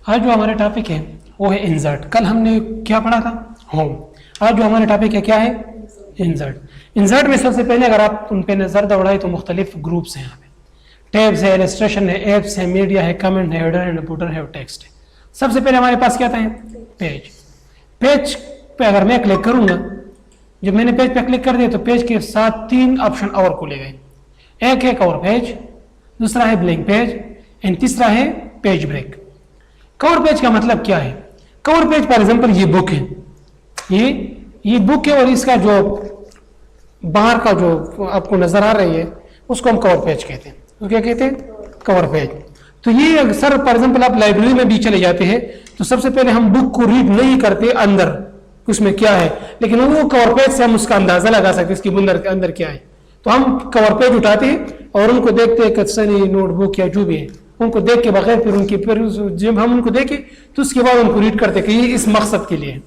आज जो हमारा टॉपिक है वो है इंसर्ट। कल हमने क्या पढ़ा था? होम। आज जो हमारा टॉपिक है क्या है? इंसर्ट। इंसर्ट में सबसे पहले अगर आप उन पे नजर दौड़ाए तो मुख्तलिफ ग्रुप्स हैं यहाँ पे। टैब्स है, इलस्ट्रेशन है, एप्स है, मीडिया है, कमेंट है, हेडर है, फुटर है और टेक्स्ट है। सबसे पहले हमारे पास क्या था? पेज। पेज पे अगर मैं क्लिक करूंगा, जब मैंने पेज पे क्लिक कर दिया तो पेज के साथ 3 ऑप्शन और खुले गए। एक है कवर पेज, दूसरा है ब्लैंक पेज एंड तीसरा है पेज ब्रेक। कवर पेज का मतलब क्या है? कवर पेज फॉर एग्जांपल ये बुक है, ये बुक है और इसका जो बाहर का जो आपको नजर आ रही है उसको हम कवर पेज कहते हैं। तो क्या कहते हैं? Cover page. तो ये अक्सर फॉर एग्जांपल आप लाइब्रेरी में भी चले जाते हैं तो सबसे पहले हम बुक को रीड नहीं करते अंदर उसमें क्या है, लेकिन वो कवर पेज से हम उसका अंदाजा लगा सकते हैं इसकी अंदर क्या है। तो हम कवर पेज उठाते हैं और उनको देखते हैं, कत्सनी नोटबुक या जो भी है उनको देख के बगैर फिर जब हम उनको देखें तो उसके बाद उनको रीड करते कि ये इस मकसद के लिए है।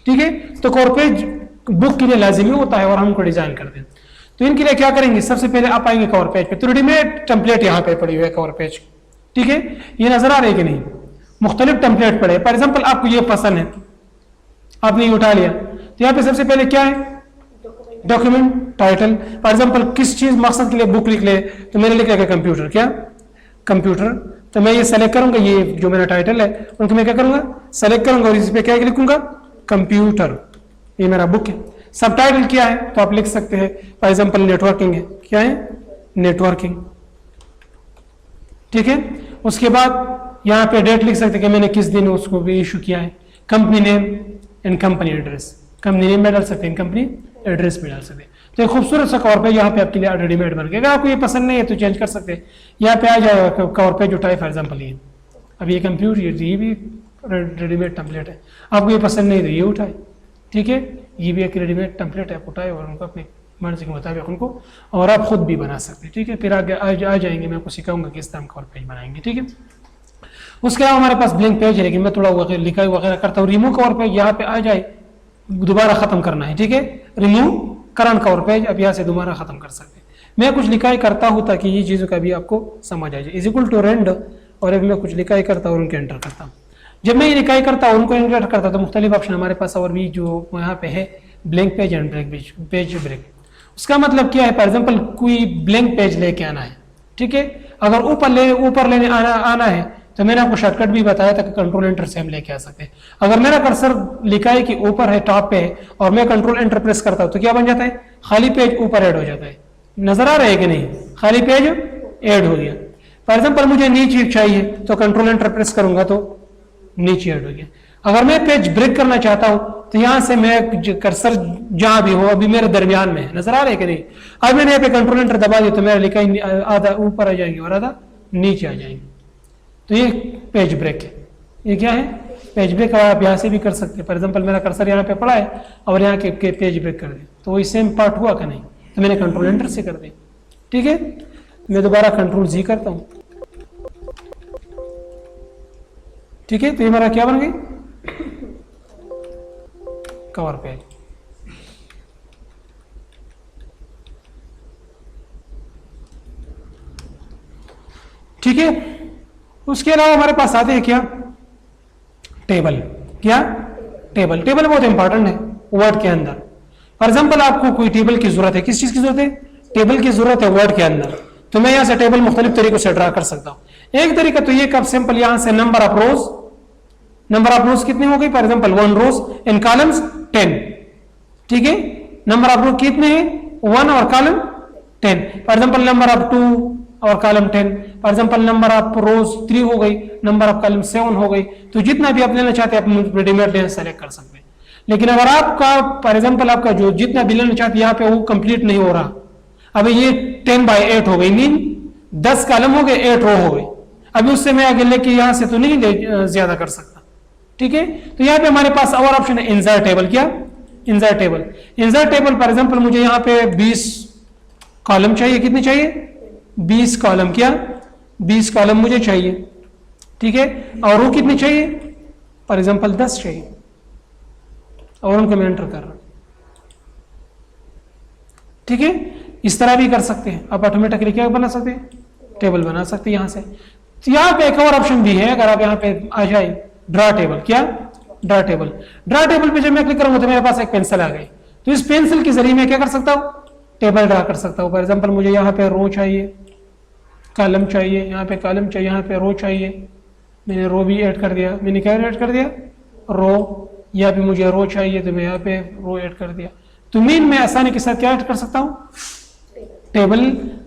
ठीक है, तो कवर पेज बुक के लिए लाजिमी होता है और हम उनको डिजाइन करते हैं। तो इनके लिए क्या करेंगे? सबसे पहले आप आएंगे कवर पेज पे, तो रेडीमेड टेम्पलेट यहाँ पे पड़ी हुई है कवर पेज। ठीक है, ये नजर आ रही है कि नहीं? मुख्तलिफ टेम्पलेट पड़े। फॉर एग्जाम्पल आपको ये पसंद है, आपने ये उठा लिया, तो यहाँ पे सबसे पहले क्या है? Document title. फॉर एग्जाम्पल किस चीज मकसद के लिए बुक लिख ले, तो मैंने लिख लिया कंप्यूटर। क्या? कंप्यूटर। तो मैं ये सेलेक्ट करूंगा, ये जो मेरा टाइटल है उनको मैं क्या करूंगा? सेलेक्ट करूंगा और इस पे क्या लिखूंगा? कंप्यूटर। ये मेरा बुक है। सब टाइटल क्या है तो आप लिख सकते हैं, फॉर एग्जाम्पल नेटवर्किंग है। क्या है? नेटवर्किंग। ठीक है, उसके बाद यहाँ पे डेट लिख सकते हैं कि मैंने किस दिन उसको भी इशू किया है। Company name and company address. Company name में डाल सकते हैं, कंपनी एड्रेस में डाल सकते हैं। तो एक खूबसूरत सा कवर पेज यहाँ पे आपके लिए रेडीमेड बन गया। अगर आपको ये पसंद नहीं है तो चेंज कर सकते हैं। यहाँ पे आ जाएगा कवर पेज उठाए फॉर एग्जाम्पल ये, अब ये कंप्यूटर ये भी रेडीमेड टेम्पलेट है। आपको ये पसंद नहीं तो ये उठाए। ठीक है, ये भी एक रेडीमेड टेम्पलेट है, आप उठाए और उनको अपनी मर्जी के मुताबिक उनको और आप खुद भी बना सकते हैं। ठीक है, फिर आगे आ जाएंगे, मैं आपको सिखाऊंगा किस तरह हम कवर पेज बनाएंगे। ठीक है, उसके अलावा हमारे पास ब्लैंक पेज है, लेकिन मैं थोड़ा लिखाई वगैरह करता हूँ। रिमूव कवर पेज यहाँ पे आ जाए, दोबारा खत्म करना है। ठीक है, रिमूव करंट कवर पेज, अब यहाँ से दोबारा खत्म कर सकते हैं। मैं कुछ लिखाई करता हूँ ताकि ये चीज़ों का भी आपको समझ आ जाए। इज इक्वल टू रेंड, और अब मैं कुछ लिखाई करता हूँ और उनके एंटर करता हूँ। जब मैं ये लिखाई करता हूँ उनको एंटर करता हूँ तो मुख्तलिफ ऑप्शन हमारे पास और भी जो यहाँ पे है, blank page and page break. उसका मतलब क्या है? फॉर एग्जाम्पल कोई ब्लैंक पेज लेके आना है। ठीक है, अगर ऊपर लेने आना है तो मैंने आपको शॉर्टकट भी बताया था कि कंट्रोल एंटर से हम लेके आ सकते हैं। अगर मेरा कर्सर लिखा है कि ऊपर है, टॉप पे है, और मैं कंट्रोल एंटर प्रेस करता हूं तो क्या बन जाता है? खाली पेज ऊपर ऐड हो जाता है। नजर आ रहा है कि नहीं? खाली पेज ऐड हो गया। फॉर एग्जाम्पल मुझे नीचे चाहिए तो कंट्रोल एंटर प्रेस करूंगा तो नीचे ऐड हो गया। अगर मैं पेज ब्रेक करना चाहता हूं तो यहां से मैं कर्सर जहां भी हो, अभी मेरे दरमियान में है, नजर आ रहा है कि नहीं? अब मैंने यहाँ पे कंट्रोल एंटर दबा दिया तो मेरा लिखाई आधा ऊपर आ जाएंगे और आधा नीचे आ जाएंगे। तो ये पेज ब्रेक है। ये क्या है? Page break. आप यहाँ से भी कर सकते हैं। फॉर एग्जाम्पल मेरा कर्सर यहाँ पे पड़ा है और यहाँ के पेज ब्रेक कर दिया तो वही सेम पार्ट हुआ कि नहीं? तो मैंने कंट्रोल एंटर से कर दिया। ठीक है, मैं दोबारा कंट्रोल जी करता हूँ। ठीक है, तो ये मेरा क्या बन गई? Cover page. ठीक है, उसके अलावा हमारे पास आते हैं क्या? टेबल। क्या? टेबल। टेबल बहुत इंपॉर्टेंट है वर्ड के अंदर। फॉर एग्जाम्पल आपको कोई टेबल की जरूरत है, किस चीज की जरूरत है? टेबल की जरूरत है वर्ड के अंदर। तो मैं यहां से टेबल मुख्तलिफ तरीकों से ड्रा कर सकता हूं। एक तरीका तो ये कब सिंपल, यहां से नंबर ऑफ रोज कितनी हो गई? For example 1 rows in columns 10। ठीक है, नंबर ऑफ रोज कितने हैं? 1 और column 10। For example number of 2 और column 10। For example number of रोज 3 हो गई, नंबर ऑफ कॉलम 7 हो गई। तो जितना भी आप लेना चाहते हैं आप रेडीमेड सेलेक्ट कर सकते हैं। लेकिन अगर आपका फॉर एग्जाम्पल आपका जो जितना भी लेना चाहते हैं यहाँ पे वो कंप्लीट नहीं हो रहा, अभी ये 10/8 हो गई, मीन 10 कॉलम हो गए, 8 रो हो गई। अभी उससे मैं आगे लेके यहां से तो नहीं ज्यादा कर सकता। ठीक है, तो यहाँ पे हमारे पास और ऑप्शन है इंसर्ट टेबल। क्या? Insert table. Insert table for example मुझे यहाँ पे 20 कॉलम चाहिए। कितने चाहिए? 20 कॉलम। क्या? 20 कॉलम मुझे चाहिए। ठीक है, और वो कितनी चाहिए? फॉर एग्जाम्पल 10 चाहिए और उनको मैं एंटर कर रहा हूं। ठीक है, इस तरह भी कर सकते हैं। आप ऑटोमेटिकली क्या बना सकते हैं? टेबल बना सकते हैं यहां से। तो यहाँ पे एक और ऑप्शन भी है, अगर आप यहाँ पे आ जाए ड्रा टेबल, क्या ड्रा टेबल, ड्रा टेबल पे जब मैं क्लिक करूंगा तो मेरे पास एक पेंसिल आ गई। तो इस पेंसिल के जरिए मैं क्या कर सकता हूँ, टेबल ड्रा कर सकता हूँ। फॉर एग्जाम्पल मुझे यहाँ पे रो चाहिए, कॉलम चाहिए, यहाँ पे कॉलम चाहिए, यहाँ पे रो चाहिए, मैंने रो भी ऐड कर दिया, मैंने क्या ऐड कर दिया, रो। यहाँ पे मुझे रो चाहिए तो मैं यहाँ पे रो ऐड कर दिया। तो मैं आसानी के साथ क्या ऐड कर सकता हूँ, टेबल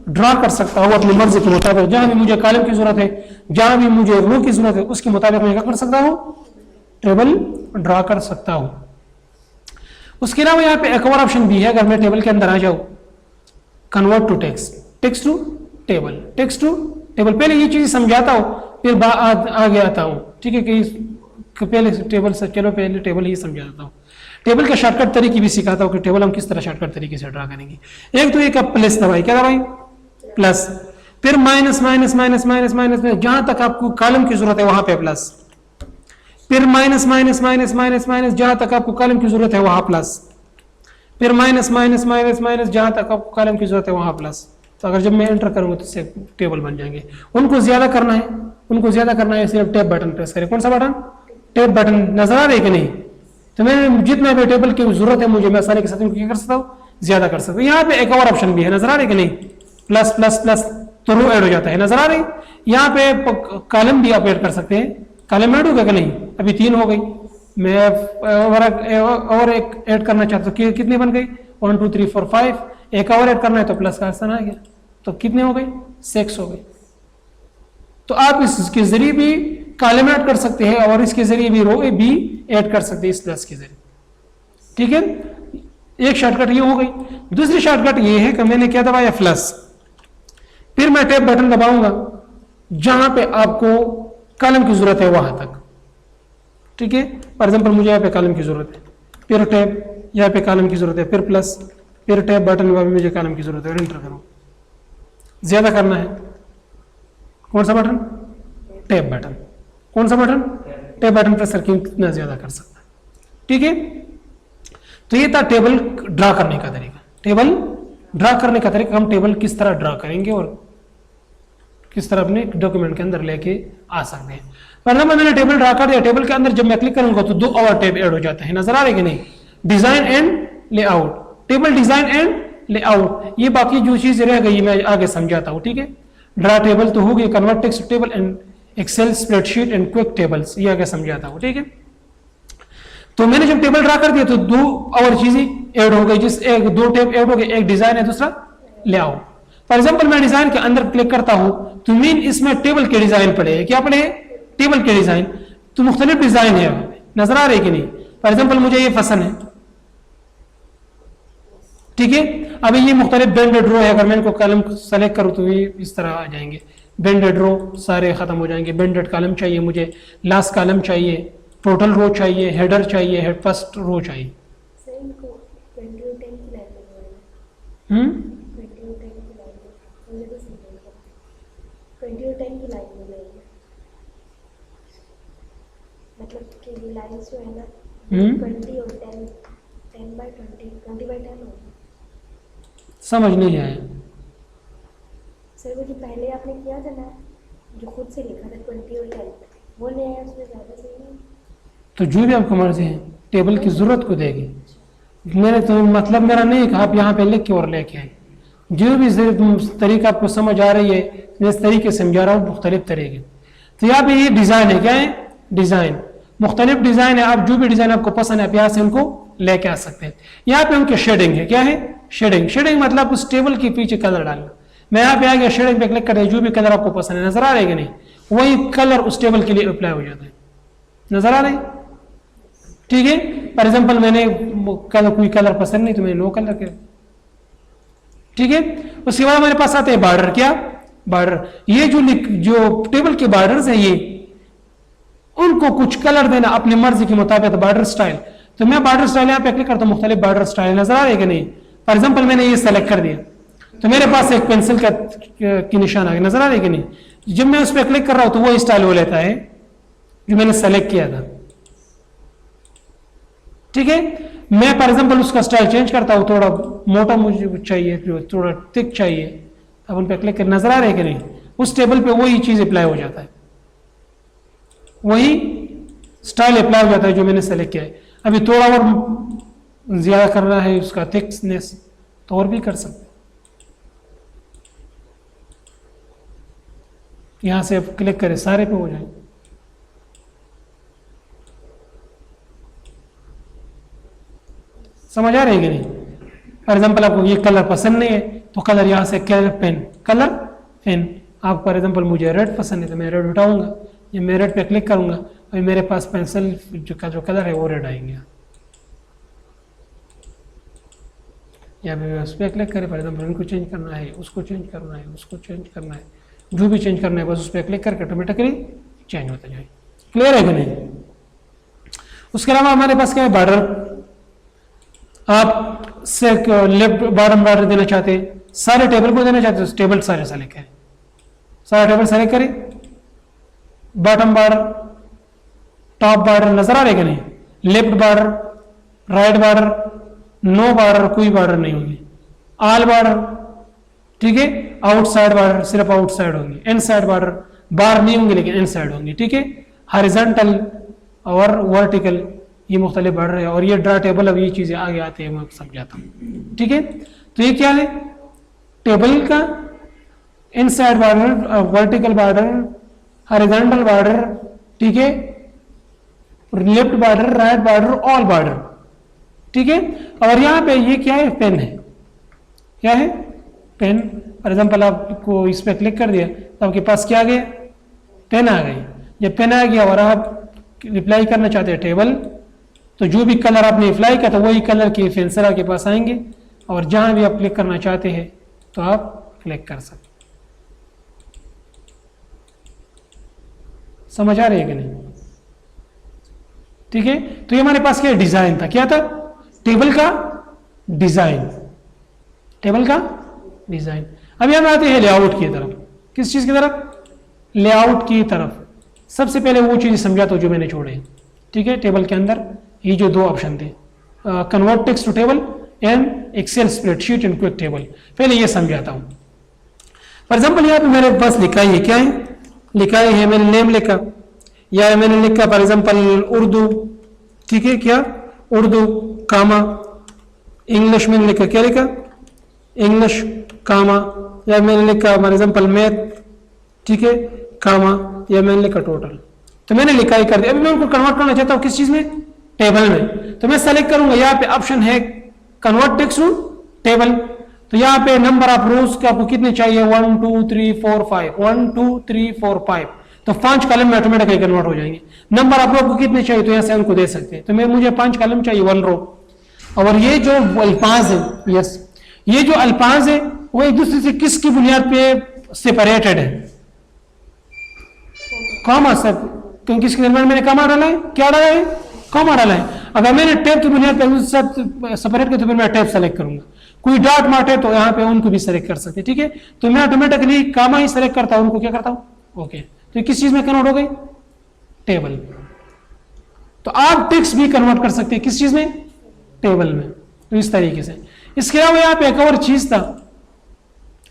ड्रा कर सकता हूँ अपनी मर्जी के मुताबिक। जहां भी मुझे कॉलम की जरूरत है, जहां भी मुझे रो की जरूरत है, उसके मुताबिक मैं क्या कर सकता हूँ, टेबल ड्रा कर सकता हूँ। उसके अलावा यहाँ पे एक और ऑप्शन भी है, अगर मैं टेबल के अंदर आ जाऊँ, convert to text, text to table, text to table. पहले ये चीज समझाता हूँ फिर आगे आता हूँ, ठीक है, कि पहले टेबल से चलो, पहले टेबल ही समझा देता हूँ। टेबल का शॉर्टकट तरीके भी सिखाता हूँ कि टेबल हम किस तरह शॉर्टकट तरीके से ड्रा करेंगे। एक तो एक प्लस दबाई, क्या दबाई, प्लस, फिर minus minus minus minus minus, जहां तक आपको कॉलम की जरूरत है वहां पे प्लस, फिर minus minus minus minus minus, जहां तक आपको कॉलम की जरूरत है वहां प्लस, फिर माइनस माइनस माइनस माइनस, जहां तक आपको कॉलम की जरूरत है वहां प्लस। तो अगर जब मैं एंटर करूंगा तो इससे टेबल बन जाएंगे। उनको ज्यादा करना है, उनको ज्यादा करना है, सिर्फ टैब बटन प्रेस करें। कौन सा बटन, टैब बटन। नजर आ रहा है कि नहीं, तो मैं जितना भी टेबल की जरूरत है मुझे, मैं आसानी के साथ उनको क्या कर सकता हूँ, ज्यादा कर सकता हूँ। यहाँ पे एक और ऑप्शन भी है, नजर आ रहा है कि नहीं, प्लस प्लस प्लस, तो रो ऐड हो जाता है, नजर आ रही। यहाँ पे कॉलम भी आप ऐड कर सकते हैं, कॉलम ऐड होगा कि नहीं, अभी 3 हो गई, मैं और एक ऐड करना चाहता हूँ, कितनी बन गई, 1 2 3 4 5, एक और ऐड करना है तो प्लस का आसान आ गया, तो कितने हो गई, 6 हो गई। तो आप इसके जरिए भी कॉलम ऐड कर सकते हैं और इसके जरिए भी रो भी ऐड कर सकते हैं इस प्लस के जरिए, ठीक है। एक शॉर्टकट ये हो गई। दूसरी शॉर्टकट ये है कि मैंने क्या दबाया, प्लस, फिर मैं टैब बटन दबाऊंगा जहां पे आपको कॉलम की जरूरत है वहां तक, ठीक है। फॉर एग्जाम्पल मुझे यहाँ पे कॉलम की जरूरत है, फिर टैब, यहाँ पे कॉलम की जरूरत है, फिर प्लस, फिर टैब बटन, वहां भी मुझे कॉलम की जरूरत है, एंटर करूं। ज्यादा करना है, कौन सा बटन, टैब बटन। कौन सा बटन, टैब बटन प्रेस करके कितना ज्यादा कर सकता है, ठीक है। तो ये था टेबल ड्रा करने का तरीका। टेबल ड्रा करने का तरीका, हम टेबल किस तरह ड्रा करेंगे और किस तरह अपने डॉक्यूमेंट के अंदर लेके आ सकते हैं। पर मैंने टेबल ड्रा कर दिया, टेबल के अंदर जब मैं क्लिक करूंगा तो 2 और टैब ऐड हो जाते हैं, नजर आ रहे कि नहीं, design and layout, table design and layout. ये बाकी जो चीज रह गई मैं आगे समझाता हूँ, ठीक है। ड्रा टेबल तो हो गई, convert text table and excel spreadsheet and quick tables, ये आगे समझाता हूँ, ठीक है। तो मैंने जब टेबल ड्रा कर दिया तो 2 और चीजें ऐड हो गई, जिस एक 2 टैब ऐड हो गए, एक डिजाइन है, दूसरा लेआउट। फॉर एग्जांपल मैं डिजाइन के अंदर क्लिक करता हूं तो मेन इसमें टेबल के डिजाइन पड़े, क्या पड़े, टेबल के डिजाइन। तो मुख्तलिफ डिजाइन है, नजर आ रही कि नहीं। फॉर एग्जांपल मुझे ये पसंद है, ठीक है। अभी ये मुख्तलिफ बेंडेड रो है, अगर मैं इनको कॉलम सेलेक्ट करूं तो ये इस तरह आ जाएंगे, बेंडेड रो सारे खत्म हो जाएंगे। बेंडेड कॉलम चाहिए मुझे, लास्ट कॉलम चाहिए, टोटल रो चाहिए, हेडर चाहिए, हेड फर्स्ट रो चाहिए। मतलब कि लाइंस जो है ना 20 और 10 by 20 by 10 होगी। समझ नहीं आया सर, वो जो पहले आपने किया था ना, जो खुद से लिखा था 20 और 10, वो नहीं आया, उसमें ज़्यादा सही नहीं। तो जो भी आपको मर्जी है, टेबल की जरूरत को देगी। मैंने तो मतलब मेरा नहीं कहा आप यहाँ पे लिख के और लेके आए, जो भी तरीका आपको समझ आ रही है मैं इस तरीके से समझा रहा हूँ, मुख्तलिफ तरीके। तो यहाँ पे ये डिजाइन है, क्या है, डिजाइन, मुख्तलिफ डिजाइन है। आप जो भी डिजाइन आपको पसंद है आप यहाँ से उनको लेके आ सकते हैं। यहाँ पे उनके शेडिंग है, क्या है, शेडिंग। शेडिंग मतलब उस टेबल के पीछे कलर डालना। मैं यहाँ पे आ गया, शेडिंग पे क्लिक कर दिया, जो भी कलर आपको पसंद है, नजर आ रहा है कि नहीं, वही कलर उस टेबल के लिए अप्लाई हो जाता है, नजर आ रहा है, ठीक है। फॉर एग्जाम्पल मैंने कोई कलर पसंद नहीं तो मैंने नो कलर किया, ठीक है। उसके बाद हमारे पास आते हैं बॉर्डर, क्या, बॉर्डर। ये जो टेबल के बॉर्डर्स हैं, ये उनको कुछ कलर देना अपनी मर्जी के मुताबिक, बॉर्डर स्टाइल। तो मैं बॉर्डर स्टाइल यहाँ पे क्लिक करता हूँ, मुख्तलिफ बॉर्डर स्टाइल नजर आ रहे कि नहीं। फॉर एग्जाम्पल मैंने ये सेलेक्ट कर दिया तो मेरे पास एक पेंसिल का की निशान आ गया, नजर आ रही कि नहीं। जब मैं उस पर क्लिक कर रहा हूं तो वो स्टाइल हो लेता है जो मैंने सेलेक्ट किया था, ठीक है। मैं फॉर एग्जाम्पल उसका स्टाइल चेंज करता हूं, थोड़ा मोटा मुझे चाहिए, थोड़ा थिक चाहिए, अब उन पर क्लिक कर, नजर आ रहे कि नहीं। उस टेबल पे वही चीज अप्लाई हो जाता है, वही स्टाइल अप्लाई हो जाता है जो मैंने सेलेक्ट किया है। अभी थोड़ा और ज्यादा करना है उसका थिकनेस तो और भी कर सकते हैं। यहां से आप क्लिक करें, सारे पे हो जाए। समझ आ रही है कि नहीं? फॉर एग्जाम्पल आपको ये कलर पसंद नहीं है तो कलर यहां से कलर पेन आप फॉर एग्जाम्पल मुझे रेड पसंद है तो मैं रेड उठाऊंगा, ये मैं रेड पे क्लिक करूंगा, अभी मेरे पास पेंसिल जो कलर है वो रेड आएंगे। या मैं उस पर क्लिक करें, फॉर एग्जाम्पल इनको चेंज करना है, उसको चेंज करना है, उसको चेंज करना है, जो भी चेंज करना है बस उस पर क्लिक करके ऑटोमेटिकली चेंज होता जाए। क्लियर है कि नहीं? उसके अलावा हमारे पास क्या है, बॉर्डर। आप से लेफ्ट बॉटम बॉर्डर देना चाहते हैं, सारे टेबल को देना चाहते हैं, टेबल सारे सेलेक्ट करें, सारा टेबल सेलेक्ट करें, बॉटम बॉर्डर, टॉप बॉर्डर नजर आ रहे कि नहीं, left border, right border, no border, कोई बॉर्डर नहीं होंगे, ऑल बॉर्डर, ठीक है, आउटसाइड बॉर्डर सिर्फ आउटसाइड होंगे, इनसाइड बॉर्डर बाहर नहीं होंगे लेकिन इनसाइड होंगे, ठीक है, हॉरिजॉन्टल और वर्टिकल ये मुख्तलिफ बॉर्डर है। और ये ड्रा टेबल, अब ये चीजें आगे आते हैं मैं समझाता हूँ, ठीक है। तो ये क्या है, टेबल का inside border, vertical border, horizontal border, ठीक है, left border, right border, all border, ठीक है। और यहाँ पे ये क्या है, पेन है, क्या है, पेन। फॉर एग्जाम्पल आपको इस पर क्लिक कर दिया तो आपके पास क्या आ गया, पेन आ गई। जब पेन आ गया और आप रिप्लाई करना चाहते हैं टेबल, तो जो भी कलर आपने अप्लाई किया तो वही कलर के पेंसिल आपके पास आएंगे और जहां भी आप क्लिक करना चाहते हैं तो आप क्लिक कर सकते। समझ आ रही है कि नहीं? ठीक है। तो ये हमारे पास क्या डिजाइन था, क्या था, टेबल का डिजाइन, टेबल का डिजाइन। अभी हम आते हैं लेआउट की तरफ। किस चीज की तरफ, लेआउट की तरफ। सबसे पहले वो चीज समझाता हूं जो मैंने छोड़े, ठीक है। टेबल के अंदर ये जो दो ऑप्शन थे, convert text to table and excel spreadsheet and quick table, पहले ये समझाता हूं। फॉर एग्जाम्पल यहाँ पे मेरे पास लिखा है, क्या है लिखा है, मैंने नेम लिखा या मैंने लिखा फॉर एग्जाम्पल उर्दू, ठीक है, क्या उर्दू कामा, इंग्लिश मैंने लिखा, क्या लिखा, इंग्लिश कामा, या मैंने लिखा फॉर एग्जाम्पल मैथ, ठीक है, कामा, या मैंने लिखा टोटल। तो मैंने लिखा ही कर दिया। अभी मैं उनको कन्वर्ट करना चाहता हूं किस चीज में, टेबल में। तो मैं सेलेक्ट करूंगा, यहाँ पे ऑप्शन है कन्वर्ट टेक्स्ट टू टेबल। तो यहाँ पे नंबर ऑफ रोज के आपको कितने चाहिए, 1 2 3 4 5, 1 2 3 4 5, तो 5 कॉलम में ऑटोमेटिकली कन्वर्ट हो जाएंगे। नंबर ऑफ रो को कितने चाहिए तो यहाँ से उनको दे सकते हैं। तो मैं मुझे 5 कॉलम चाहिए, 1 रो। और ये जो अल्फाज है, यस, ये जो अल्फाज है वो एक दूसरे से किसकी बुनियाद पे सेपरेटेड है, कॉमा सर, क्योंकि इसके दरमियान मैंने कॉमा डाला है, क्या डाला है, कॉमा डाला है। अगर मैंने टैब की बुनियाद पे सेपरेट किया तो फिर मैं टैब सेलेक्ट करूंगा। कोई डॉट मार्ट है तो यहाँ पे उनको भी सेलेक्ट कर सकते हैं, ठीक है। तो मैं ऑटोमेटिकली कॉमा ही सेलेक्ट करता हूँ, उनको क्या करता हूँ, ओके। तो किस चीज में कन्वर्ट हो गई, टेबल। तो आप टेक्स्ट भी कन्वर्ट कर सकते हैं किस चीज में, टेबल में। तो इस तरीके से। इसके अलावा यहाँ पे एक और चीज था,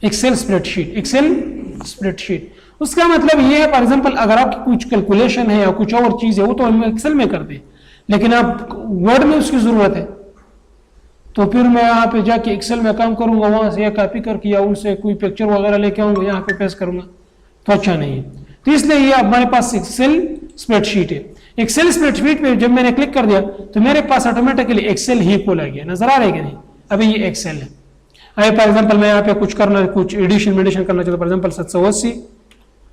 एक्सेल स्प्रेडशीट। एक्सेल स्प्रेडशीट उसका मतलब ये है, फॉर एग्जांपल अगर आपकी कुछ कैलकुलेशन है या कुछ और चीज है वो तो हम एक्सेल में करते हैं, लेकिन आप वर्ड में उसकी जरूरत है तो फिर मैं यहाँ पे जाके एक्सेल में काम करूंगा, वहां से कॉपी करके या उनसे कोई पिक्चर वगैरह लेके आऊंगा, यहाँ पे पेस्ट करूंगा, तो अच्छा नहीं है। तो इसलिए ये हमारे पास एक्सेल स्प्रेडशीट है। एक्सेल स्प्रेडशीट पे जब मैंने क्लिक कर दिया तो मेरे पास ऑटोमेटिकली एक्सेल ही खोला गया, नजर आ रहा है कि नहीं। अभी ये एक्सेल है। अभी फॉर एग्जाम्पल मैं यहाँ पे कुछ एडिशन मेडिशन करना चाहता हूँ, फॉर एग्जाम्पल 780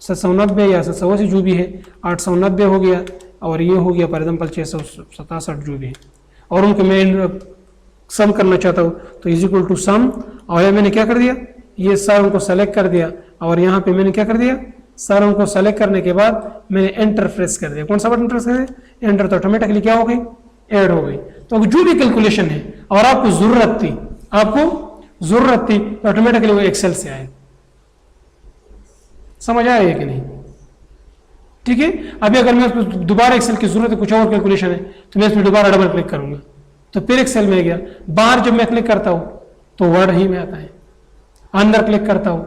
790 या 780 जो भी है, 890 हो गया, और ये हो गया फॉर एग्जाम्पल 667 जो भी है, और उनको मैं सम करना चाहता हूँ तो इज इक्वल टू सम। और मैंने क्या कर दिया, ये सारों को सेलेक्ट कर दिया, और यहाँ पे मैंने क्या कर दिया, सारों को सेलेक्ट करने के बाद मैंने एंटर प्रेस कर दिया। कौन सा बटन प्रेस कर दिया, एंटर। तो ऑटोमेटिकली क्या हो गई, ऐड हो गई। तो जो भी कैलकुलेशन है और आपको जरूरत थी तो ऑटोमेटिकली वो एक्सेल से आए। समझ आया है कि नहीं, ठीक है। अभी अगर मैं उसमें दोबारा एक्सेल की जरूरत है, कुछ और कैलकुलेशन है, तो मैं इसमें दोबारा डबल क्लिक करूंगा तो फिर एक्सेल में गया। बाहर जब मैं क्लिक करता हूं तो वर्ड ही में आता है, अंदर क्लिक करता हूं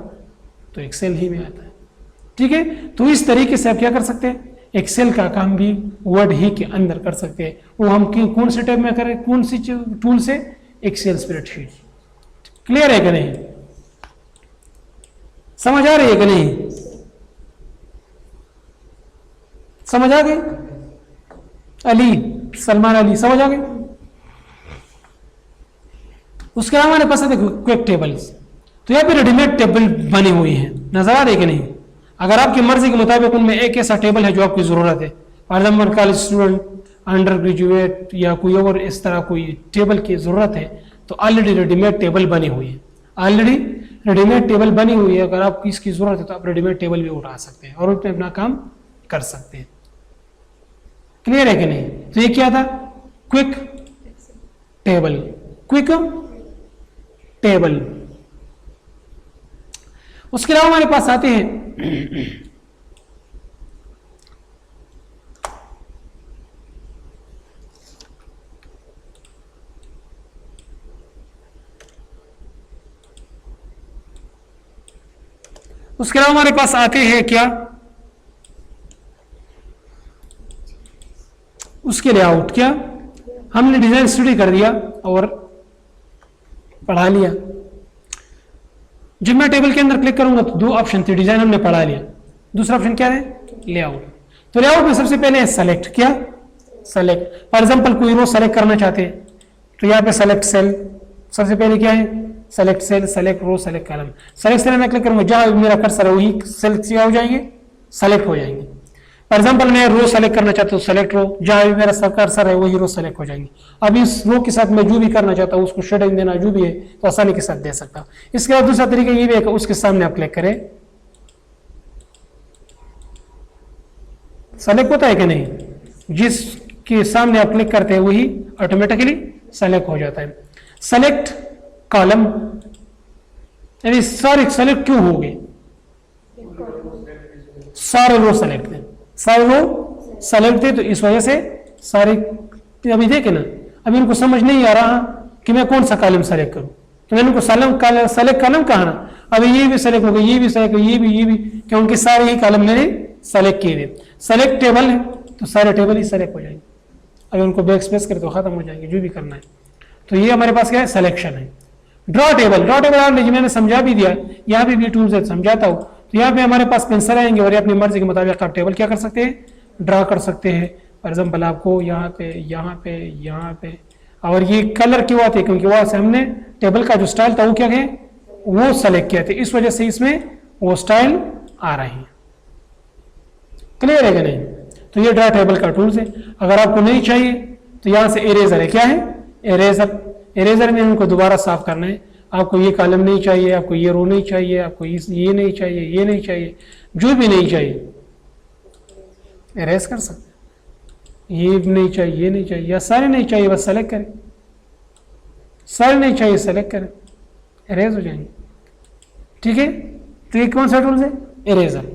तो एक्सेल ही में आता है। ठीक है, तो इस तरीके से आप क्या कर सकते हैं, एक्सेल का काम भी वर्ड ही के अंदर कर सकते हैं। वो हम कौन से टैब में करें, कौन सी टूल से, एक्सेल स्प्रेडशीट। क्लियर है कि नहीं, समझ आ रही है कि नहीं, समझ आ गई, अली सलमान अली समझ आ गई। उसके अलावा हमारे पास है क्विक टेबल्स, तो यहाँ पे रेडीमेड टेबल बनी हुई है, नजर आ रही है कि नहीं। अगर आपकी मर्जी के मुताबिक उनमें एक ऐसा टेबल है जो आपकी जरूरत है, for example college student, under graduate या कोई और इस तरह कोई टेबल की जरूरत है, तो ऑलरेडी रेडीमेड टेबल बनी हुई है, ऑलरेडी रेडीमेड टेबल बनी हुई है। अगर आपकी इसकी जरूरत है तो आप रेडीमेड टेबल भी उठा सकते हैं और उसमें अपना काम कर सकते हैं। क्लियर है कि नहीं, तो ये क्या था, क्विक टेबल, क्विक टेबल। उसके अलावा हमारे पास आते हैं उसके अलावा हमारे पास आते हैं क्या, उसके लेआउट। क्या हमने डिजाइन स्टडी कर दिया और पढ़ा लिया। जब मैं टेबल के अंदर क्लिक करूंगा तो दो ऑप्शन थे, डिजाइन हमने पढ़ा लिया, दूसरा ऑप्शन क्या है, लेआउट। तो लेआउट में सबसे पहले है सेलेक्ट। क्या, सेलेक्ट। फॉर एग्जांपल कोई रो सेलेक्ट करना चाहते हैं तो यहाँ पे सेलेक्ट सेल, सबसे पहले क्या है, सेलेक्ट सेल, सेलेक्ट रो, सेलेक्ट कॉलम। सेलेक्ट सेल में क्लिक करूंगा, जहां मेरा कर्सर है वही सेलेक्ट हो जाएंगे, सेलेक्ट हो जाएंगे। फॉर एग्जाम्पल मैं रो सेलेक्ट करना चाहता हूँ, सेलेक्ट रो, जहां भी मेरा कर्सर है वही रो सेलेक्ट हो जाएंगे। अब इस रो के साथ मैं जो भी करना चाहता हूँ, उसको शेडिंग देना जो भी है तो आसानी के साथ दे सकता हूँ। इसके बाद दूसरा तरीका ये भी है कि उसके सामने आप क्लिक करें, सेलेक्ट होता है कि नहीं, जिसके सामने आप क्लिक करते हैं वही ऑटोमेटिकली सेलेक्ट हो जाता है। सेलेक्ट कॉलम, यानी सारे सेलेक्ट क्यों हो गए, सारे रो सेलेक्ट थे, सारे रो सेलेक्ट थे, तो इस वजह से सारे, अभी देखे ना, अभी इनको समझ नहीं आ रहा कि मैं कौन सा कॉलम सेलेक्ट करूं, तो मैंने उनको सेलेक्ट कॉलम कहा ना, अभी ये भी सेलेक्ट हो गया, ये भी सेलेक्ट, ये भी, क्या उनके सारे ही कॉलम मैंने सेलेक्ट किए थे। सेलेक्ट टेबल है तो सारे टेबल ही सेलेक्ट हो जाएंगे, अभी उनको बैक स्पेस करें तो खत्म हो जाएंगे जो भी करना है। तो ये हमारे पास क्या है, सिलेक्शन है। ड्रॉ टेबल, ड्रॉ टेबल मैंने समझा भी दिया, यहाँ पे भी टूल से समझाता हूँ। तो यहाँ पे हमारे पास पेंसिल आएंगे और ये अपनी मर्जी के मुताबिक आप टेबल क्या कर सकते हैं, ड्रॉ कर सकते हैं। फॉर एग्जाम्पल आपको यहाँ पे, यहाँ पे, यहाँ पे, और ये कलर क्यों आते हैं, क्योंकि वहां से हमने टेबल का जो स्टाइल था वो क्या है, वो सेलेक्ट किया था, इस वजह से इसमें वो स्टाइल आ रहे हैं। क्लियर है कि नहीं, तो ये ड्रॉ टेबल का टूल्स है। अगर आपको नहीं चाहिए तो यहाँ से इरेजर है, क्या है, इरेजर। इरेजर में उनको दोबारा साफ करना है। आपको ये कॉलम नहीं चाहिए, आपको ये रो नहीं चाहिए, आपको ये नहीं चाहिए, ये नहीं चाहिए, जो भी नहीं चाहिए इरेज कर सकते हैं। ये नहीं चाहिए, ये नहीं चाहिए, या सारे नहीं चाहिए, बस सेलेक्ट करें, सारे नहीं चाहिए सेलेक्ट करें, इरेज हो जाएंगे। ठीक है, तो ये कौन सा टूल्स है, इरेजर।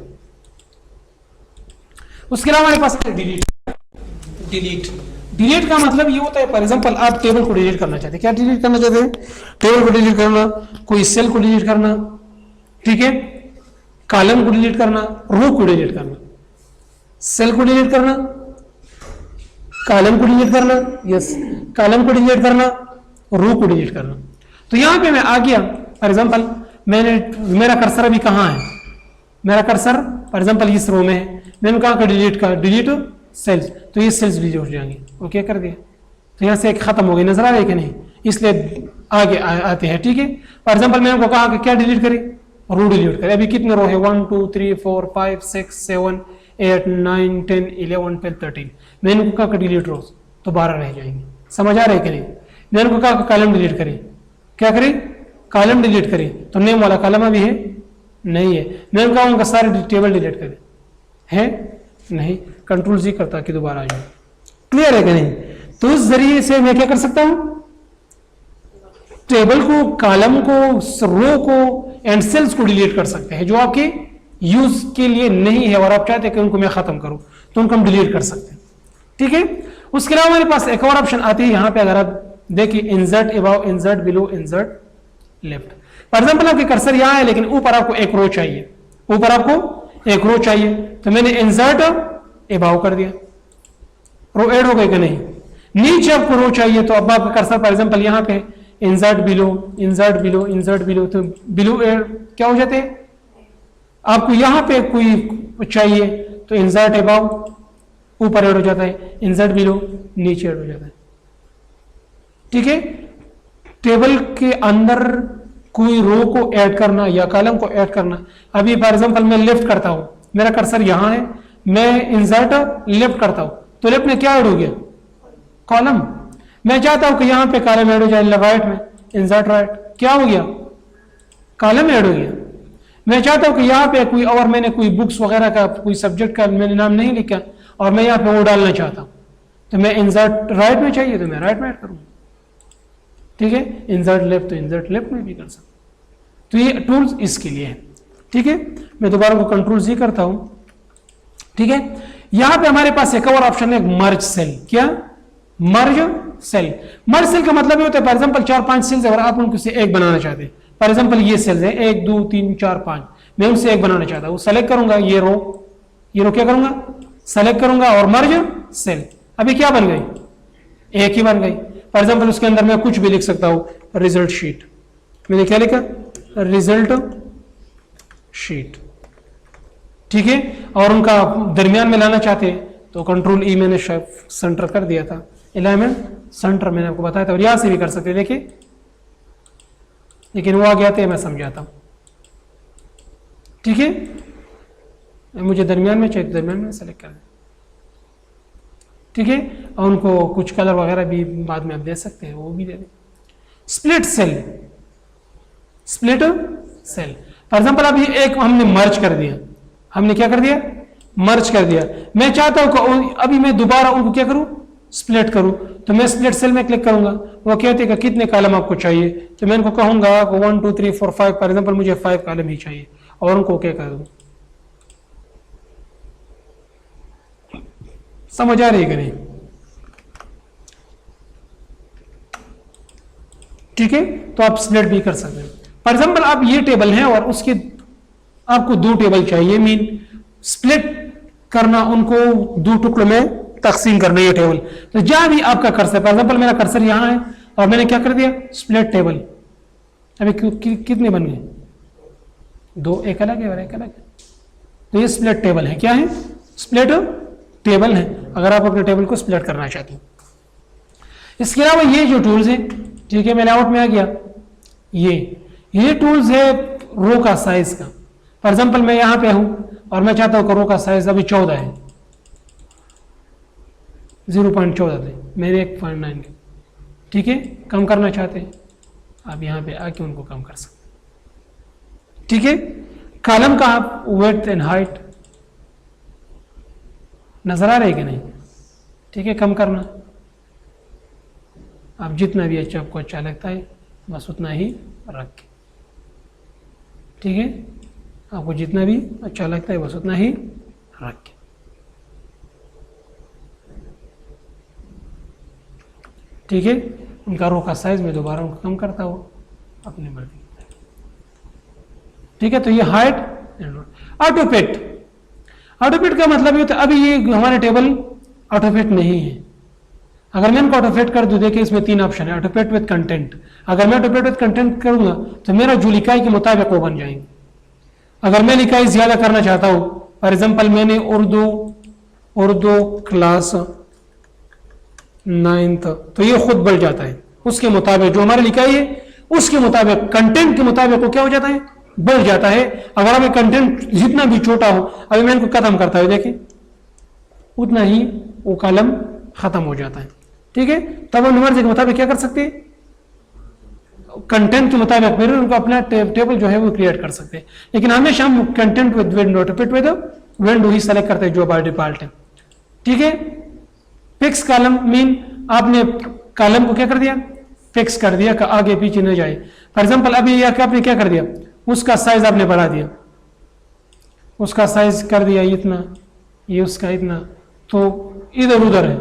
उसके अलावा हमारे पास है डिलीट। डिलीट, डिलीट का मतलब ये होता है, फॉर एग्जांपल आप टेबल को डिलीट करना चाहते हैं। क्या डिलीट करना चाहते हैं, टेबल को डिलीट करना, कोई सेल को डिलीट करना, ठीक है, कॉलम को डिलीट करना, रो को डिलीट करना, सेल को डिलीट करना, कॉलम को डिलीट करना, यस, कॉलम को डिलीट करना, रो को डिलीट करना। तो यहां पे मैं आ गया, फॉर एग्जांपल मेरा कर्सर अभी कहां है, मेरा कर्सर फॉर एग्जांपल इस रो में है, मैंने कहा कि डिलीट का, डिलीट सेल्स, तो ये सेल्स डिलीट हो जाएंगे। ओके कर दिया, तो यहाँ से एक खत्म हो गई, नजर आ रही है कि नहीं, इसलिए आगे आते हैं। ठीक है, फॉर एग्जांपल मैंने कहा कि क्या डिलीट करें, रो डिलीट करें। अभी कितने रो है, 1 2 3 4 5 6 7 8 9 10 11 12 13, मैंने को कहा कि डिलीट रोज, तो 12 रह जाएंगे। समझ आ रहे कि नहीं, मैंने को कहा कि कॉलम डिलीट करें, क्या करें, कॉलम डिलीट करें, तो नेम वाला कॉलम अभी है नहीं है, मैंने कहा उनका सारे टेबल डिलीट करें, है नहीं, कंट्रोल जी करता कि दोबारा आ जाए। क्लियर है कि नहीं, तो इस जरिए से मैं क्या कर सकता हूं, टेबल को, कॉलम को, रो को एंड सेल्स को डिलीट कर सकते हैं जो आपके यूज के लिए नहीं है और आप चाहते हैं कि उनको मैं खत्म करूं, तो उनको हम डिलीट कर सकते हैं। ठीक है, उसके अलावा मेरे पास एक और ऑप्शन आती है यहां पे, अगर आप देखिए, insert above, insert below, insert left. For example आपके कर्सर यहां है लेकिन ऊपर आपको एक रो चाहिए, ऊपर आपको एक रो चाहिए, तो मैंने इंसर्ट अबाव कर दिया, रो ऐड हो गई कि नहीं। नीचे आपको रो चाहिए तो अब आपका कर्सर फॉर एग्जांपल यहाँ पे insert below, insert below, insert below, तो बिलो ऐड क्या हो जाते हैं। आपको यहाँ पे कोई चाहिए तो इंसर्ट अबाव ऊपर ऐड हो जाता है, इंसर्ट बिलो नीचे ऐड हो जाता है। ठीक है, टेबल के अंदर कोई रो को ऐड करना या कॉलम को ऐड करना। अभी फॉर एग्जांपल मैं लेफ्ट करता हूं, मेरा कर्सर यहां है, मैं इंसर्ट लेफ्ट करता हूं तो लेफ्ट में क्या ऐड हो गया, कॉलम। मैं चाहता हूं कि यहां पे कॉलम ऐड हो जाए, राइट में इंसर्ट राइट, क्या हो गया, कॉलम ऐड हो गया। मैं चाहता हूं कि यहाँ पे कोई और मैंने कोई बुक्स वगैरह का कोई सब्जेक्ट का मैंने नाम नहीं लिखा और मैं यहाँ पे वो डालना चाहता हूं तो मैं इंसर्ट राइट में चाहिए तो मैं राइट में ऐड करूंगा। ठीक है, इंसर्ट लेफ्ट तो इंसर्ट लेफ्ट में भी कर सकता। तो ये टूल्स इसके लिए है। ठीक है, मैं दोबारा को कंट्रोल जी करता हूं। ठीक है, यहां पे हमारे पास एक और ऑप्शन है मर्ज सेल। क्या, मर्ज सेल। मर्ज सेल का मतलब ये होता है फॉर एग्जांपल 4-5 सेल्स अगर आप उनको से एक बनाना चाहते हैं, फॉर एग्जांपल ये सेल्स है 1 2 3 4 5, मैं उनसे एक बनाना चाहता हूं, सेलेक्ट करूंगा ये रो क्या करूंगा, सेलेक्ट करूंगा और मर्ज सेल। अभी क्या बन गई, एक ही बन गई। फॉर एग्जांपल उसके अंदर मैं कुछ भी लिख सकता हूं, रिजल्ट शीट, मैंने क्या लिखा, रिजल्ट शीट। ठीक है, और उनका दरमियान में लाना चाहते हैं तो कंट्रोल ई मैंने सेंटर कर दिया था, अलाइनमेंट सेंटर मैंने आपको बताया था, और यहां से भी कर सकते देखिए, लेकिन वो आ गया था मैं समझाता हूं। ठीक है, मुझे दरमियान में चाहिए, दरमियान में सेलेक्ट कर दें। ठीक है, और उनको कुछ कलर वगैरह भी बाद में आप दे सकते हैं, वो भी दे दें। Split cell, split cell for example अभी एक हमने मर्ज कर दिया, हमने क्या कर दिया, मर्ज कर दिया। मैं चाहता हूं कि अभी मैं दोबारा उनको क्या करूं, स्प्लिट करूं, तो मैं स्प्लिट सेल में क्लिक करूंगा। वो कहते हैं कि कितने कॉलम आपको चाहिए, तो मैं उनको कहूंगा 1 2 3 4 5, फॉर एग्जांपल मुझे 5 कॉलम ही चाहिए और उनको क्या कर दूं। समझ आ रही है कि नहीं। ठीक है, तो आप स्प्लिट भी कर सकते हैं। फॉर एग्जांपल आप ये टेबल है और उसके आपको 2 टेबल चाहिए, मीन स्प्लिट करना, उनको 2 टुकड़ों में तकसीम करना ये टेबल। तो जहां भी आपका कर्सर, फॉर एग्जांपल मेरा कर्सर यहां है और मैंने क्या कर दिया, स्प्लिट टेबल। अभी कितने बन गए, 2, एक अलग है और एक अलग है, तो ये स्प्लिट टेबल है। क्या है, स्प्लिट टेबल है, अगर आप अपने टेबल को स्प्लिट करना चाहते हैं। इसके अलावा ये जो टूल्स है, ठीक है, मैं लेआउट में आ गया, ये टूल्स है रो का साइज का। फॉर एग्जांपल मैं यहां पे हूं और मैं चाहता हूं कि रो का साइज अभी 14 है, 0.14 थे मेरे 1.9 के। ठीक है, कम करना चाहते हैं आप यहां पे आके उनको कम कर सकते। ठीक है, कॉलम का आप विड्थ एंड हाइट नजर आ रहे हैं कि नहीं। ठीक है, कम करना, आप जितना भी अच्छा आपको अच्छा लगता है बस उतना ही रख के। ठीक है, आपको जितना भी अच्छा लगता है बस उतना ही रख के। ठीक है, उनका रो का साइज में दोबारा उनको कम करता हूँ अपनी मर्जी। ठीक है, तो ये हाइट एंड ऑटोफिट। ऑटोफिट का मतलब ये होता है, अभी ये हमारे टेबल ऑटोफिट नहीं है। अगर मैं इनको ऑटोफिट कर दूं, देखिए इसमें 3 ऑप्शन है, ऑटोफिट विद कंटेंट। अगर मैं ऑटोफिट विद कंटेंट करूंगा तो मेरा जो लिखाई के मुताबिक वो बन जाएंगे। अगर मैं लिखाई ज्यादा करना चाहता हूं, फॉर एग्जांपल मैंने उर्दू क्लास 9th, तो ये खुद बढ़ जाता है उसके मुताबिक, जो हमारी लिखाई है उसके मुताबिक, कंटेंट के मुताबिक वो क्या हो जाता है, बढ़ जाता है। अगर हमें कंटेंट जितना भी छोटा हो, अभी मैं इनको खत्म करता हूं, देखिए उतना ही वो कॉलम खत्म हो जाता है। ठीक है, तब हम मर्जी के मुताबिक क्या कर सकते हैं, कंटेंट के मुताबिक फिर उनको अपना टेबल जो है वो क्रिएट कर सकते हैं। लेकिन हमेशा हम content with window, Autofit with window he select करते हैं जो बाय डिफॉल्ट है। ठीक है, फिक्स कॉलम मीन आपने कॉलम को क्या कर दिया, फिक्स कर दिया कि आगे पीछे न जाए। फॉर एग्जांपल अभी आपने क्या कर दिया, उसका साइज आपने बढ़ा दिया, उसका साइज कर दिया इतना, ये उसका इतना, तो इधर उधर है,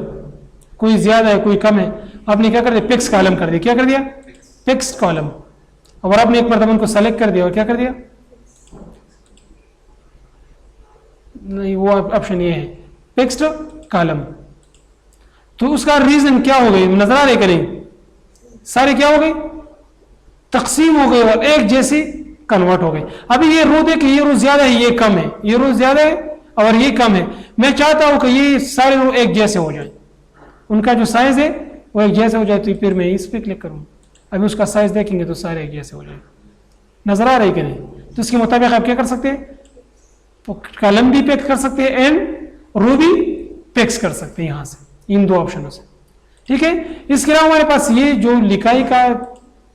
कोई ज्यादा है कोई कम है, आपने क्या कर दिया, फिक्स कॉलम कर दिया। क्या कर दिया, फिक्स्ड कॉलम। और आपने एक मरतबा उनको सेलेक्ट कर दिया और क्या कर दिया, नहीं, वो ऑप्शन ये है फिक्स्ड कॉलम। तो उसका रीजन क्या हो गई, नजर आ रही कि नहीं, सारे क्या हो गई, तकसीम हो गई और एक जैसी कन्वर्ट हो गई। अभी ये रो देख, ये रो ज्यादा है, ये कम है, ये रो ज्यादा है और ये कम है। मैं चाहता हूं कि ये सारे रो एक जैसे हो जाए, उनका जो साइज है वो एक जैसे हो जाए। तो फिर मैं इस पर क्लिक करूँ, अभी उसका साइज देखेंगे तो सारे एक जैसे हो जाए। नजर आ रही कि नहीं? तो इसके मुताबिक आप क्या कर सकते हैं, कॉलम भी पैक कर सकते हैं एंड रो भी पैक्स कर सकते हैं यहां से, इन दो ऑप्शनों से। ठीक है, इसके अलावा हमारे पास ये जो लिखाई का,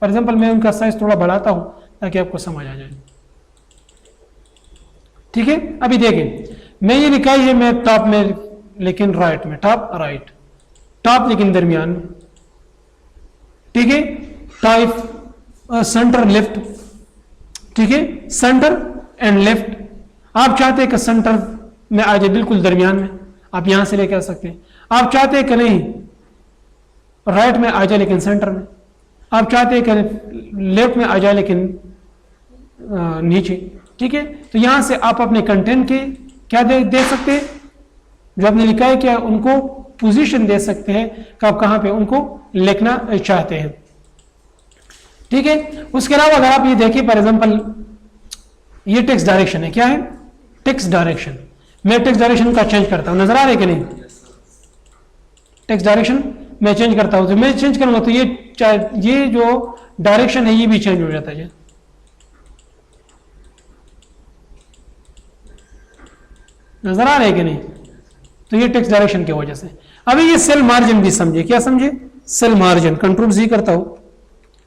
फॉर एग्जाम्पल मैं उनका साइज थोड़ा बढ़ाता हूं ताकि आपको समझ आ जाए। ठीक है, अभी देखें, मैं ये लिखाई है मैं टॉप में लेकिन राइट में, टॉप राइट, टॉप लेकिन दरमियान में। ठीक है, टाइप सेंटर लेफ्ट, ठीक है, सेंटर एंड लेफ्ट। आप चाहते हैं कि सेंटर में आ जाए बिल्कुल दरमियान में, आप यहां से लेके आ सकते हैं। आप चाहते हैं कि नहीं राइट में आ जाए लेकिन सेंटर में, आप चाहते हैं कि लेफ्ट में आ जाए लेकिन नीचे। ठीक है, तो यहां से आप अपने कंटेंट के क्या दे सकते हैं, जो आपने लिखा है क्या, उनको पोजीशन दे सकते हैं कि आप कहां पे उनको लिखना चाहते हैं। ठीक है, उसके अलावा अगर आप ये देखिए फॉर एग्जांपल ये टेक्स्ट डायरेक्शन है, क्या है, टेक्स्ट डायरेक्शन। मैं टेक्स्ट डायरेक्शन का चेंज करता हूं, नजर आ रहा है कि नहीं, टेक्स्ट डायरेक्शन मैं चेंज करता हूं, तो मैं चेंज करूंगा तो ये जो डायरेक्शन है ये भी चेंज हो जाता है। नजर आ रहा है कि नहीं, तो ये टेक्स्ट डायरेक्शन की वजह से। अभी ये सेल मार्जिन भी समझे, क्या समझे, सेल मार्जिन, कंट्रोल जी करता हूं,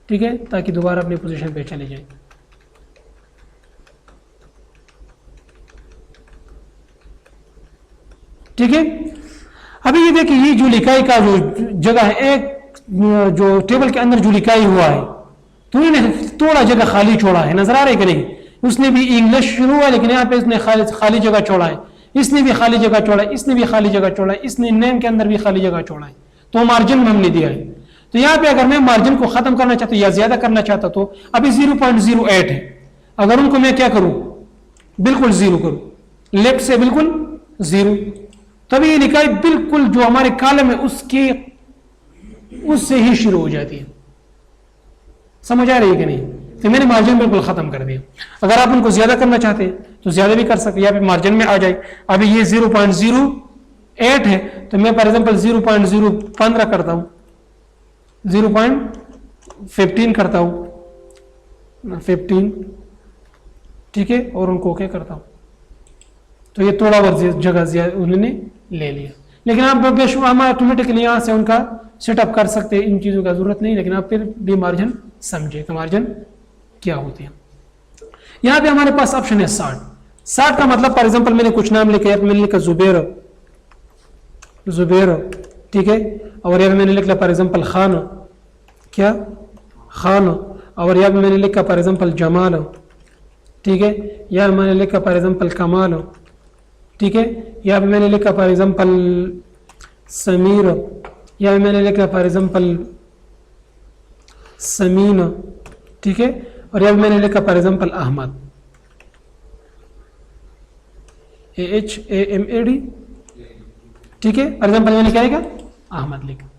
ठीक है, ताकि दोबारा अपनी पोजीशन पे चले जाए। ठीक है, अभी ये देखिए ये जो लिखाई का जो जगह है, एक जो टेबल के अंदर जो लिखाई हुआ है तो इन्हें थोड़ा जगह खाली छोड़ा है, नजर आ रहा है कि नहीं। उसने भी इंग्लिश शुरू हुआ लेकिन यहाँ पे उसने खाली जगह छोड़ा है, इसने भी खाली जगह छोड़ा है, इसने भी खाली जगह छोड़ा है, इसने नेम के अंदर भी खाली जगह छोड़ा है, तो मार्जिन हमने दिया है। तो यहाँ पे अगर मैं मार्जिन को खत्म करना चाहता हूँ या ज्यादा करना चाहता तो अभी 0.08 है, अगर उनको मैं क्या करूं, बिल्कुल जीरो करूं, लेफ्ट से बिल्कुल जीरो, तभी ये लिखाई बिल्कुल जो हमारे कॉलम है उससे ही शुरू हो जाती है। समझ आ रही है कि नहीं, तो मैंने मार्जिन बिल्कुल खत्म कर दिया। अगर आप उनको ज्यादा करना चाहते हैं तो ज्यादा भी कर सकते हैं, या फिर मार्जिन में आ जाए। अभी ये 0.08 है तो मैं फॉर एग्जांपल 0.015 करता हूं, 0.15 करता हूं, 15, ठीक है, और उनको ओके करता हूं, तो ये थोड़ा और जगह उन्होंने ले लिया। लेकिन आप हम ऑटोमेटिकली यहां से उनका सेटअप कर सकते हैं, इन चीजों का जरूरत नहीं। लेकिन आप फिर भी मार्जिन समझे कि मार्जिन क्या होती है। यहां पे हमारे पास ऑप्शन है 60 का मतलब फॉर एग्जांपल मैंने कुछ नाम लिखा है, मैंने लिखा जुबैर, ठीक है, और यहाँ मैंने लिखा फॉर एग्जांपल खान, क्या खान, और यहाँ मैंने लिखा फॉर एग्जांपल जमाल, ठीक है, या मैंने लिखा फॉर एग्जांपल कमाल, ठीक है, या मैंने लिखा फॉर एग्जांपल समीर, या मैंने लिखा फॉर एग्जांपल समीन, ठीक है, और या मैंने लिखा फॉर एग्जांपल अहमद, AHAMAD, ठीक है, फॉर एग्जांपल मैंने क्या लिखा, अहमद लिखा।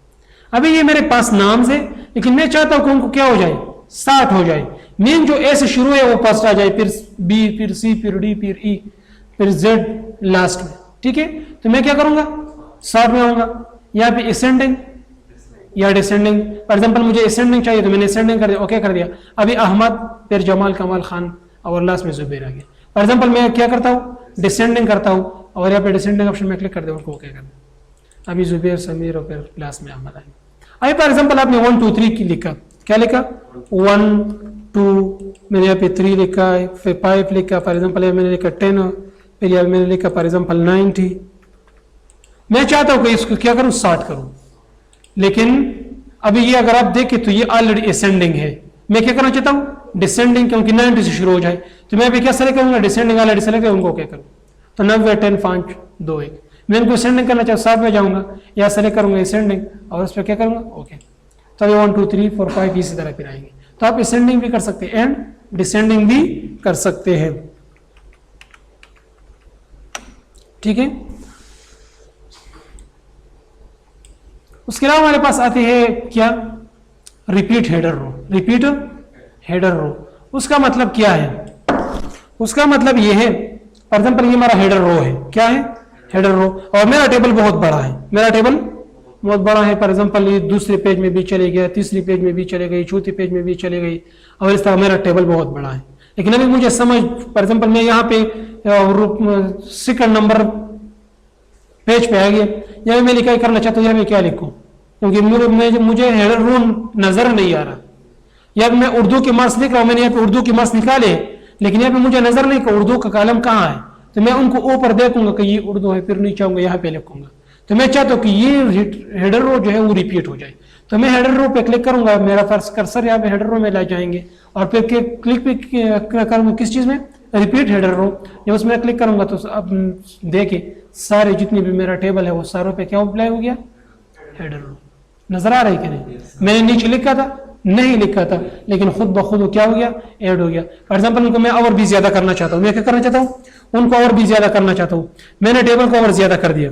अभी ये मेरे पास नाम है, लेकिन मैं चाहता हूं कि उनको क्या हो जाए, 60 हो जाए। मेन जो ए से शुरू है वो फर्स्ट आ जाए, फिर बी, फिर सी, फिर डी, फिर ई, फिर जेड लास्ट में, ठीक है। तो मैं क्या करूंगा, 60 में आऊंगा। यहाँ पे असेंडिंग या डिसेंडिंग, फॉर एग्जांपल मुझे असेंडिंग चाहिए तो मैंने असेंडिंग कर दिया, ओके कर दिया। अभी अहमद, फिर जमाल, कमाल, खान, और लास्ट में जुबैर आ गया। फॉर एग्जांपल मैं क्या करता हूँ, डिसेंडिंग करता हूँ, और यहाँ पे डिसेंडिंग ऑप्शन में क्लिक कर दिया, उनको ओके कर दिया। अभी जुबैर, समीर, और फिर लास्ट में अहमद आएगा। अभी फॉर एग्जांपल आपने 1 2 3 की लिखा, क्या लिखा, 1 2, मैंने यहाँ पे 3 लिखा है, फिर 5 लिखा, फॉर एग्जांपल मैंने लिखा 10, फिर यहाँ मैंने लिखा फॉर एग्जांपल 90। मैं चाहता हूँ कि इसको क्या करूँ, 60 करूँ, लेकिन अभी ये अगर आप देखें तो ये ऑलरेडी असेंडिंग है। मैं क्या करना चाहता हूँ, डिसेंडिंग, क्योंकि 90 से शुरू हो जाए। तो मैं अभी क्या सेलेक्ट करूंगा, डिसेंडिंग ऑलरेडी सेलेक्ट है, उनको क्या करूँ, तो 90, 10, 5, 2, 1। मैं इनको असेंडिंग करना चाहूँ, 60 में जाऊंगा, या सेलेक्ट करूंगा असेंडिंग, और उस पर क्या करूंगा, ओके। तो अभी 1 2 3 4 5 इसी तरह फिर आएंगे। तो आप असेंडिंग भी कर सकते हैं एंड डिसेंडिंग भी कर सकते हैं। ठीक है। उसके अलावा हमारे पास आती है क्या, repeat header row. Repeat header row उसका मतलब क्या है, उसका मतलब ये है, फॉर एग्जाम्पल ये हमारा हेडर रो है, क्या है, हेडर रो, और मेरा टेबल बहुत बड़ा है, मेरा टेबल बहुत बड़ा है। फॉर एग्जाम्पल ये दूसरे पेज में भी चले गया, तीसरी पेज में भी चले गई, चौथी पेज में भी चले गई, और इस तरह मेरा टेबल बहुत बड़ा है। लेकिन अभी मुझे समझ, फॉर एग्जाम्पल मैं यहाँ पे सेकंड नंबर पेज पे आ गया, यहाँ मैं लिखाई करना चाहता हूँ, यहाँ मैं क्या लिखूँ, क्योंकि मुझे हेडर रो नजर नहीं आ रहा। या मैं उर्दू के मार्क्स लिख रहा हूँ, मैंने यहाँ पे उर्दू के मार्क्स निकाले, लेकिन यहाँ पे मुझे नजर नहीं कि उर्दू का कॉलम कहाँ है, तो मैं उनको ऊपर देखूंगा कि ये उर्दू है, फिर नीचे आऊंगा यहाँ पे लिखूंगा। तो मैं चाहता हूँ कि ये हेडर रो जो है वो रिपीट हो जाए, तो मैं हेडर रो पे क्लिक करूंगा, मेरा फर्स्ट कर्सर यहाँ पे हेडर रो में ला जाएंगे, और फिर क्लिक पे करूंगा किस चीज में, रिपीट हेडर रो। जब उसमें क्लिक करूंगा तो अब देखिए सारे जितनी भी मेरा टेबल है वो सारों पे क्या अप्लाई हो गया, हेडर रो। नजर आ रहा है कि नहीं, मैंने नीचे लिखा था, नहीं लिखा था, लेकिन खुद ब खुद क्या हो गया, ऐड हो गया। फॉर एग्जाम्पल उनको मैं और भी ज्यादा करना चाहता हूँ, मैं क्या करना चाहता हूँ, उनको और भी ज्यादा करना चाहता हूँ, मैंने टेबल को और ज्यादा कर दिया,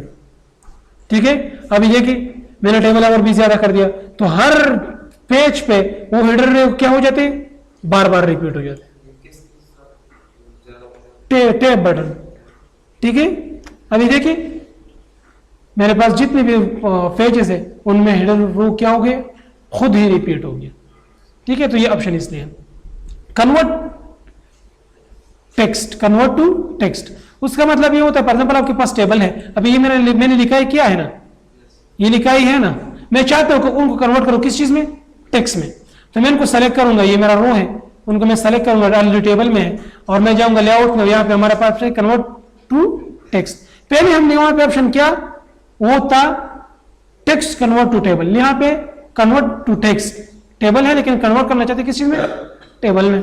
ठीक है। अभी देखिए मैंने टेबल और भी ज्यादा कर दिया, तो हर पेज पे वो हेडर क्या हो जाते, बार बार रिपीट हो जाते, टैब बटन, ठीक है। अभी देखिए मेरे पास जितने भी पेजेस है उनमें हेडर रो क्या हो गए, खुद ही रिपीट हो गया, ठीक है। तो ये ऑप्शन इसलिए है। Convert text, convert to text, उसका मतलब ये होता है, फॉर एग्जाम्पल आपके पास टेबल है, अभी ये मैंने लिखा है क्या है ना, ये लिखा ही है ना, मैं चाहता हूं कि उनको कन्वर्ट करो किस चीज में, टेक्स्ट में। तो मैं इनको सेलेक्ट करूंगा, ये मेरा रो है, उनको मैं सेलेक्ट करूंगा, ऑलरेडी टेबल में है, और मैं जाऊंगा लेआउट में, यहाँ पे हमारे पास है कन्वर्ट टू टेक्स्ट। पहले हमने यहाँ पे ऑप्शन क्या वो था, टेक्स्ट कन्वर्ट टू टेबल, यहाँ पे कन्वर्ट टू टेक्स्ट, टेबल है लेकिन कन्वर्ट करना चाहते किस चीज में, टेबल में,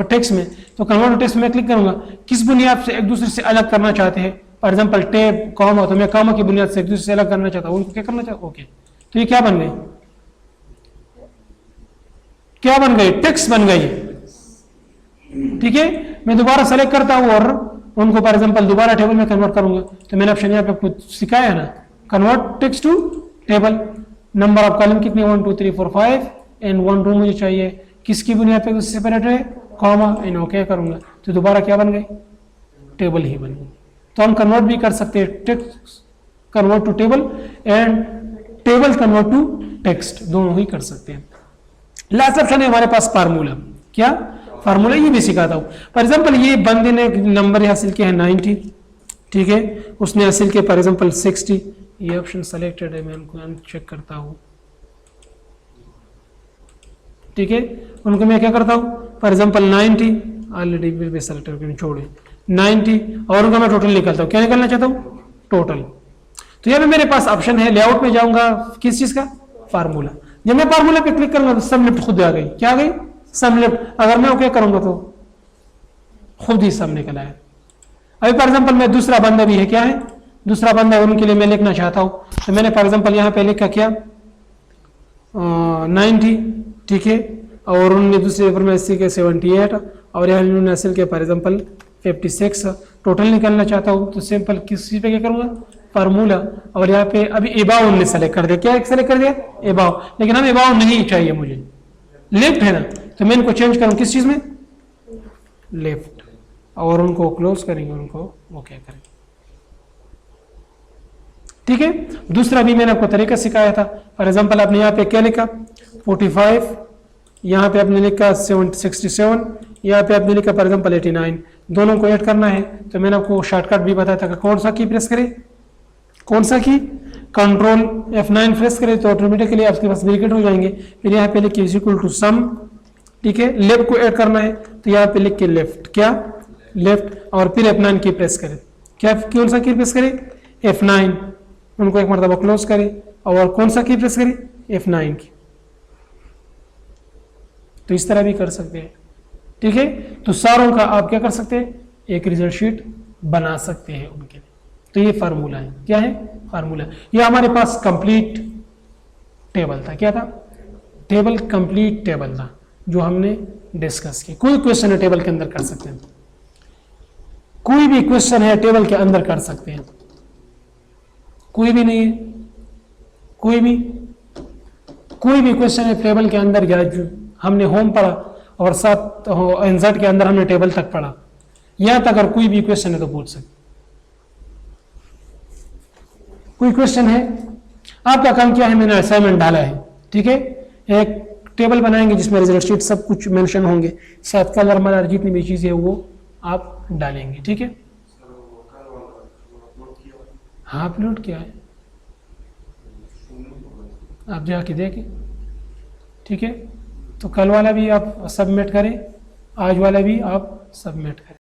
टेक्स्ट में। तो कन्वर्ट टू टेक्स्ट में क्लिक करूंगा, किस बुनियाद से एक दूसरे से अलग करना चाहते हैं, फॉर एग्जाम्पल टैब कॉमा, तो मैं कॉमा की बुनियाद से एक दूसरे से अलग करना चाहता हूँ, उनको क्या करना चाहता हूँ, ओके। तो ये क्या बन गई, क्या बन गई, टेक्स्ट बन गई, ठीक है। मैं दोबारा सेलेक्ट करता हूँ और उनको फॉर एग्जाम्पल दोबारा टेबल में कन्वर्ट करूंगा, तो मैंने ऑप्शन यहाँ पे आपको सिखाया है ना, convert text to table, number of column कितने 1 2 3 4 5 एंड 1 रो मुझे चाहिए, किसकी बुनियाद पे सेपरेट है, कॉमा, एंड ओके करूंगा, तो दोबारा क्या बन गई, टेबल ही बन गई। तो हम कन्वर्ट भी कर सकते हैं, text convert to table and table convert to text, दोनों ही कर सकते हैं। लास्ट ऑप्शन है हमारे पास फार्मूला, क्या फार्मूला, ये भी सिखाता हूं। फॉर एग्जाम्पल ये बंदे ने नंबर हासिल किया है 90, ठीक है, उसने हासिल किया फॉर एग्जाम्पल 60, ये ऑप्शन सेलेक्टेड है, मैं उनको चेक करता हूं, ठीक है। उनको मैं क्या करता हूं, for example 90 already will be selected, छोड़े 90, और उनका मैं टोटल निकालता हूं, क्या निकालना चाहता हूं, टोटल। तो यहाँ पे मेरे पास ऑप्शन है, लेआउट में जाऊंगा, किस चीज का, फार्मूला। जब मैं फार्मूला पे क्लिक करूंगा तो सब लिफ्ट खुद आ गई, क्या आ गई, सब लिफ्ट। अगर मैं ओके करूंगा तो खुद ही सब निकल आया। अभी फॉर एग्जाम्पल मैं दूसरा बंदा भी है, क्या है, दूसरा बंदा है, उनके लिए मैं लिखना चाहता हूं, तो मैंने फॉर एग्जाम्पल यहाँ पे लिखा क्या 90, ठीक है, और उन्होंने दूसरे पेपर में एससी के 78, और यहाँ उन्होंने हासिल किया फॉर एग्जाम्पल 56, टोटल निकालना चाहता हूँ, तो सिंपल किस चीज पे क्या करूंगा, फार्मूला, और यहाँ पे अभी एबाव उन्होंने सेलेक्ट कर दिया, क्या सेलेक्ट कर दिया, एबाव, लेकिन हम एबाव नहीं चाहिए, मुझे लेफ्ट है ना, तो मैं इनको चेंज करूँ किस चीज में, लेफ्ट, और उनको क्लोज करेंगे, उनको ओके करेंगे, ठीक है। दूसरा भी मैंने आपको तरीका सिखाया था, फॉर एग्जाम्पल आपने यहाँ पे क्या लिखा 45, यहाँ पे आपने लिखा 67, यहाँ पे आपने लिखा फॉर एग्जाम्पल 89, दोनों को ऐड करना है। तो मैंने आपको शॉर्टकट भी बताया था कि कौन सा की प्रेस करें, कौन सा की, कंट्रोल F9 प्रेस करें तो ऑटोमेटिकली आपके पास ब्रैकेट हो जाएंगे। फिर यहाँ पे लिखिए इक्वल टू सम, ठीक है, लेफ्ट को ऐड करना है, तो यहाँ पे लिख के लेफ्ट, क्या लेफ्ट, और फिर F9 की प्रेस करें, क्या कौन सा की प्रेस करें, F9, उनको एक मरतबा क्लोज करें, और कौन सा की प्रेस करें, F9 की। तो इस तरह भी कर सकते हैं, ठीक है। तो सारों का आप क्या कर सकते हैं, एक रिजल्ट शीट बना सकते हैं उनके लिए। तो ये फार्मूला है, क्या है, फार्मूला। ये हमारे पास कंप्लीट टेबल था, क्या था, टेबल, कंप्लीट टेबल था जो हमने डिस्कस की। कोई क्वेश्चन टेबल के अंदर कर सकते हैं। कोई भी क्वेश्चन है टेबल के अंदर कर सकते हैं, कोई भी नहीं है, कोई भी क्वेश्चन है टेबल के अंदर, या जो हमने होम पढ़ा और साथ इंसर्ट के अंदर हमने टेबल तक पढ़ा, यहां तक अगर कोई भी क्वेश्चन है तो पूछ सकते। कोई क्वेश्चन है? आपका काम क्या है, मैंने असाइनमेंट डाला है, ठीक है। एक टेबल बनाएंगे जिसमें रिजल्ट शीट सब कुछ मेंशन होंगे, साथ कलर मलर जितनी भी चीजें वो आप डालेंगे, ठीक है। हाँ अपलोड किया है, आप जाके देखें, ठीक है। तो कल वाला भी आप सबमिट करें, आज वाला भी आप सबमिट करें।